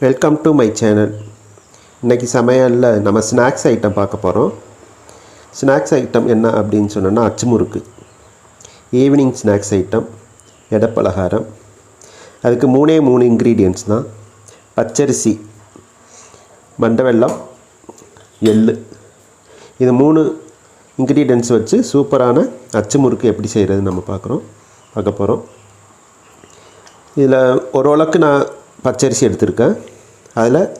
Welcome to my channel. இன்றைக்கி சமையலில் நம்ம ஸ்நாக்ஸ் ஐட்டம் பார்க்க போகிறோம். ஸ்நாக்ஸ் ஐட்டம் என்ன அப்படின்னு சொன்னோன்னா அச்சு முறுக்கு, ஈவினிங் ஸ்நாக்ஸ் ஐட்டம், எடப்பலகாரம். அதுக்கு மூணு இன்க்ரீடியன்ட்ஸ் தான். பச்சரிசி, மண்டவெல்லம், எள்ளு. இது 3 இன்க்ரீடியன்ட்ஸ் வச்சு சூப்பரான அச்சு முறுக்கு எப்படி செய்கிறது நம்ம பார்க்க போகிறோம். இதில் ஓரளவுக்கு நான் பச்சரிசி எடுத்திருக்கேன். அதில்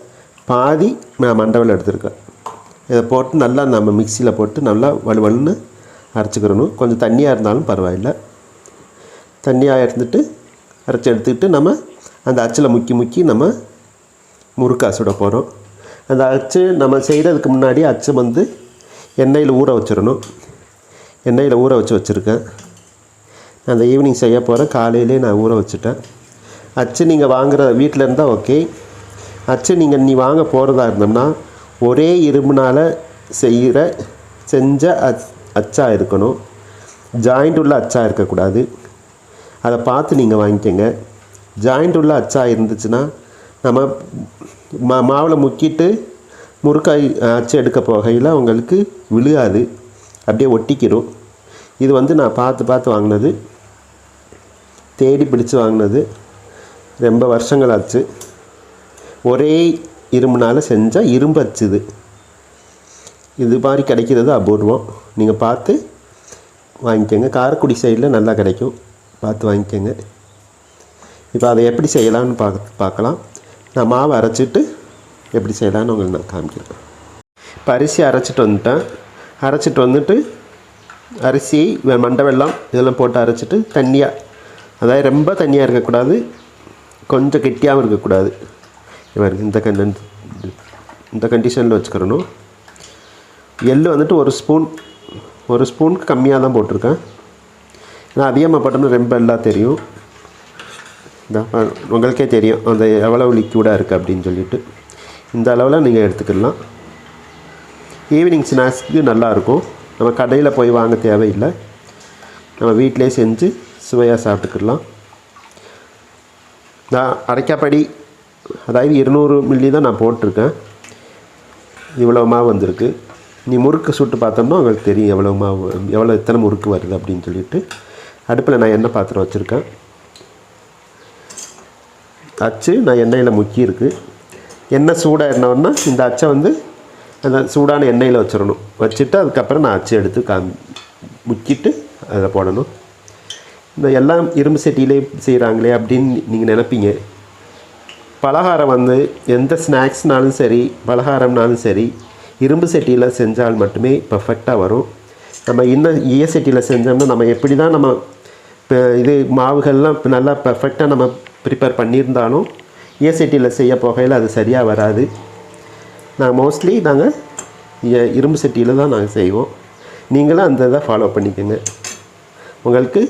பாதி நான் மண்டவெல்லம் எடுத்திருக்கேன். இதை போட்டு நல்லா நம்ம மிக்சியில் போட்டு நல்லா வலுவலுன்னு அரைச்சிக்கிறணும். கொஞ்சம் தண்ணியாக இருந்தாலும் பரவாயில்லை. தண்ணியாக இருந்துட்டு அரைச்சி எடுத்துக்கிட்டு நம்ம அந்த அச்சில் முக்கி நம்ம முறுக்கா சுட போகிறோம். அந்த அச்சு நம்ம செய்கிறதுக்கு முன்னாடி அச்சு வந்து எண்ணெயில் ஊற வச்சிடணும். எண்ணெயில் ஊற வச்சுருக்கேன். நான் அந்த ஈவினிங் செய்ய போகிறேன். காலையிலே நான் ஊற வச்சுட்டேன். அச்சு நீங்கள் வாங்குகிற வீட்டில் இருந்தால் ஓகே. அச்சு நீ வாங்க போகிறதா இருந்தோம்னா ஒரே இரும்புனால் செஞ்ச அச்சாக இருக்கணும். ஜாயிண்ட் உள்ள அச்சாக இருக்கக்கூடாது. அதை பார்த்து நீங்கள் வாங்கிக்கோங்க. ஜாயிண்ட் உள்ள அச்சாக இருந்துச்சுன்னா நம்ம மாவில் முக்கிட்டு முறுக்காய் அச்சு எடுக்க போகையில் உங்களுக்கு விழுகாது, அப்படியே ஒட்டிக்கிறோம். இது வந்து நான் பார்த்து வாங்கினது, தேடி பிடிச்சு வாங்கினது. ரொம்ப வருஷங்கள் ஆச்சு. ஒரே இரும்புனால் செஞ்சால் இரும்பு அச்சு. இது மாதிரி கிடைக்கிறது அபூர்வம். நீங்கள் பார்த்து வாங்கிக்கோங்க. காரைக்குடி சைடில் நல்லா கிடைக்கும், பார்த்து வாங்கிக்கோங்க. இப்போ அதை எப்படி செய்யலான்னு பார்க்கலாம். நான் மாவை அரைச்சிட்டு எப்படி செய்யலான்னு உங்களுக்கு நான் காமிக்கிறேன். இப்போ அரிசி அரைச்சிட்டு வந்துட்டு அரிசி, மண்டவெல்லம் இதெல்லாம் போட்டு அரைச்சிட்டு தண்ணியாக, அதாவது ரொம்ப தண்ணியாக இருக்கக்கூடாது, கொஞ்சம் கெட்டியாகவும் இருக்கக்கூடாது. இந்த கண்டிஷனில் வச்சுக்கிறணும். எள்ளு வந்துட்டு ஒரு ஸ்பூனுக்கு கம்மியாக தான் போட்டிருக்கேன். நான் அதிகமாக போட்டோம்னா ரொம்ப எல்லாம் தெரியும். உங்களுக்கே தெரியும் அந்த எவ்வளோ லிக்யூடாக இருக்குது அப்படின்னு சொல்லிட்டு. இந்த அளவில் நீங்கள் எடுத்துக்கலாம். ஈவினிங் ஸ்நாக்ஸுக்கு நல்லாயிருக்கும். நம்ம கடையில் போய் வாங்க தேவையில்லை. நம்ம வீட்டிலே செஞ்சு சுவையாக சாப்பிட்டுக்கலாம். நான் அரைக்காப்படி, அதாவது 200 மில்லி தான் நான் போட்டிருக்கேன். இவ்வளோ மாவு வந்திருக்கு. நீ முறுக்கு சுட்டு பார்த்தோம்னா உங்களுக்கு தெரியும் எத்தனை முறுக்கு வருது அப்படின்னு சொல்லிட்டு. அடுப்பில் நான் எண்ணெய் பாத்திரம் வச்சுருக்கேன். அச்சு நான் எண்ணெயில் முக்கியிருக்கு. எண்ணெய் சூடாக இருந்தோன்னா இந்த அச்சை வந்து அந்த சூடான எண்ணெயில் வச்சுட்டு அதுக்கப்புறம் நான் அச்சு எடுத்து முக்கிட்டு அதில் போடணும். இந்த எல்லாம் இரும்பு சட்டியிலே செய்கிறாங்களே அப்படின்னு நீங்கள் நினைப்பீங்க. பலகாரம் வந்து எந்த ஸ்நாக்ஸ்னாலும் சரி, பலகாரம்னாலும் சரி, இரும்பு சட்டியில் செஞ்சால் மட்டுமே பர்ஃபெக்டாக வரும். நம்ம இன்னும் சட்டியில் செஞ்சோம்னா நம்ம எப்படி தான் நம்ம இது மாவுகள்லாம் நல்லா பர்ஃபெக்டாக நம்ம ப்ரிப்பேர் பண்ணியிருந்தாலும் சட்டியில் செய்ய போகையில் அது சரியாக வராது. நாங்கள் இரும்பு சட்டியில் தான் நாங்கள் செய்வோம். நீங்களும் அந்த இதை ஃபாலோ பண்ணிக்கோங்க. உங்களுக்கு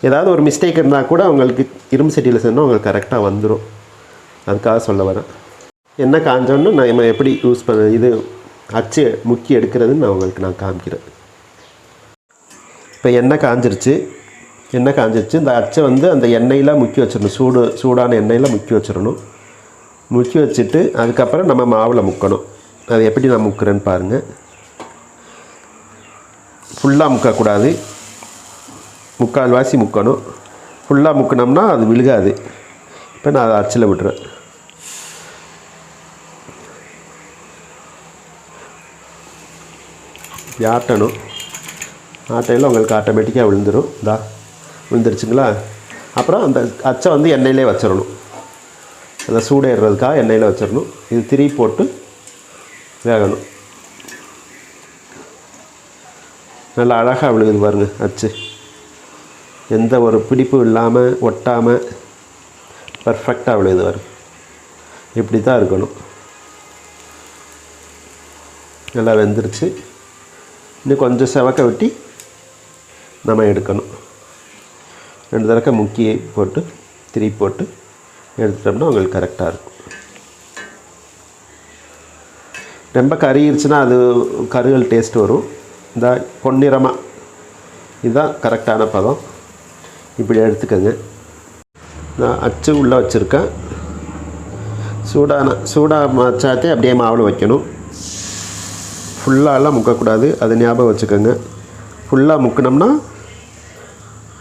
ஏதாவது ஒரு மிஸ்டேக் இருந்தால் கூட உங்களுக்கு இரும்பு சட்டியில் செஞ்சால் உங்களுக்கு கரெக்டாக வந்துடும். அதுக்காக சொல்ல வரேன். எண்ணெய் காஞ்சோன்னு நான் எப்படி யூஸ் இது அச்சு முக்கி எடுக்கிறதுன்னு நான் காமிக்கிறேன். இப்போ எண்ணெய் காஞ்சிருச்சு. இந்த அச்சை வந்து அந்த எண்ணெயில் முக்கி வச்சிடணும். சூடான எண்ணெயில் முக்கி வச்சிடணும். முக்கி வச்சுட்டு அதுக்கப்புறம் நம்ம மாவில் முக்கணும். அது எப்படி நான் முக்கிறேன்னு பாருங்கள். ஃபுல்லாக முக்கக்கூடாது, முக்கால்வாசி முக்கணும். ஃபுல்லாக முக்கினோம்னா அது விழுகாது. இப்போ நான் அதை அச்சில் விட்டுறேன். ஆட்டணும். ஆட்டையில் உங்களுக்கு ஆட்டோமேட்டிக்காக விழுந்துருச்சுங்களா. அப்புறம் அந்த அச்சை வந்து எண்ணெயிலே வச்சிடணும். அந்த சூடேறதுக்காக எண்ணெயில் வச்சிடணும். இது திருப்பி போட்டு வேகணும். நல்லா அழகாக விழுகுது பாருங்கள் அச்சு. எந்த ஒரு பிடிப்பும் இல்லாமல் ஒட்டாமல் பர்ஃபெக்டாக விழுகுது பாருங்க. இப்படி தான் இருக்கணும். நல்லா வெந்துருச்சு. இன்னும் கொஞ்சம் செவக்க வெட்டி நம்ம எடுக்கணும். 2 தடவை முக்கி போட்டு திருப்பி போட்டு எடுத்துட்டோம்னா உங்களுக்கு கரெக்டாக இருக்கும். ரொம்ப கருகிருச்சுன்னா அது கருகல் டேஸ்ட் வரும். இந்த பொன்னிறமாக இதுதான் கரெக்டான பதம். இப்படி எடுத்துக்கோங்க. நான் அச்சு உள்ளே வச்சுருக்கேன். சூடாக வச்சாத்தே அப்படியே மாவில் வைக்கணும். ஃபுல்லாலாம் முக்கக்கூடாது, அதை ஞாபகம் வச்சுக்கோங்க. ஃபுல்லாக முக்கினோம்னா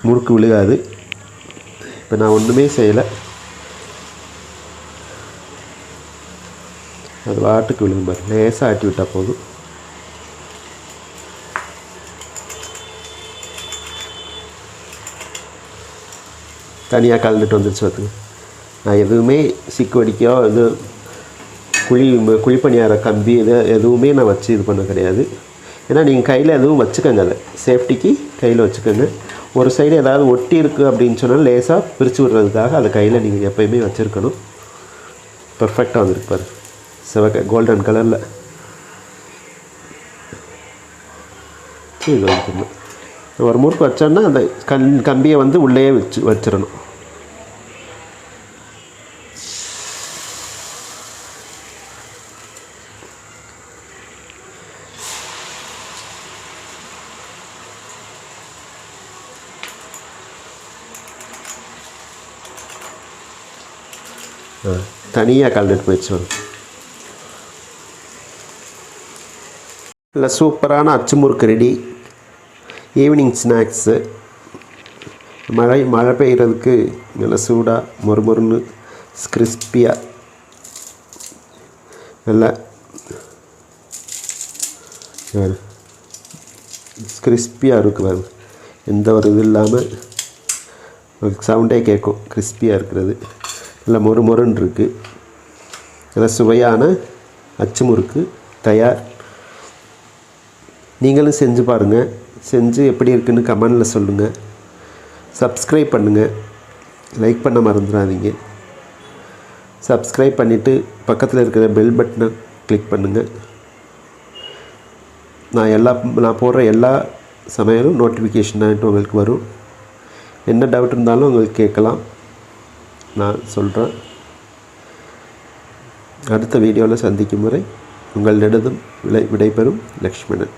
முறுக்கு விழுகாது. இப்போ நான் ஒன்றுமே செய்யலை, அது வாட்டுக்கு விழுகும் பாரு. லேசாக ஆட்டி விட்டால் போதும். தனியாக கலந்துட்டு வந்துடுச்சு பார்த்துங்க. நான் எதுவுமே சிக்கு வடிக்கையோ இது குழிப்பணியார கம்பி எதுவுமே நான் வச்சு இது பண்ண கிடையாது. ஏன்னா நீங்கள் கையில் எதுவும் வச்சுக்கோங்க, அதை சேஃப்டிக்கு கையில் வச்சுக்கோங்க. ஒரு சைடு ஏதாவது ஒட்டி இருக்குது அப்படின்னு சொன்னால் லேசாக பிரித்து விடுறதுக்காக அதை கையில் நீங்கள் எப்போயுமே வச்சுருக்கணும். பர்ஃபெக்டாக வந்துருக்கு பாரு, சிவக்க கோல்டன் கலரில். இது வந்துடணும். ஒரு முறுக்கு வச்சோன்னா அந்த கம்பியை வந்து உள்ளே வச்சிடணும். தனியாக கலந்துட்டு போயிடுச்சு. இல்லை, சூப்பரான அச்சு முறுக்கு ரெடி. Evening snacks. மழை பெய்கிறதுக்கு நல்லா சூடாக மொறுமொறுன்னு கிறிஸ்பியாக நல்லா கிறிஸ்பியாக இருக்குது. எந்த ஒரு இது இல்லாமல் சவுண்டே கேட்கும். கிறிஸ்பியாக இருக்கிறது நல்லா மொறுமொறுன்னு இருக்குது. நல்லா சுவையான அச்சு முறுக்கு தயார். நீங்களும் செஞ்சு பாருங்கள். செஞ்சு எப்படி இருக்குன்னு கமெண்டில் சொல்லுங்கள். சப்ஸ்கிரைப் பண்ணுங்கள், லைக் பண்ண மறந்துடாதீங்க. சப்ஸ்கிரைப் பண்ணிவிட்டு பக்கத்தில் இருக்கிற பெல் பட்டனை கிளிக் பண்ணுங்கள். நான் போடுற எல்லா சமையலும் நோட்டிஃபிகேஷன் ஆகிட்டு உங்களுக்கு வரும். என்ன டவுட் இருந்தாலும் உங்களுக்கு கேட்கலாம், நான் சொல்கிறேன். அடுத்த வீடியோவில் சந்திக்கும் வரை உங்களிடம் விடைபெறும் லக்ஷ்மணன்.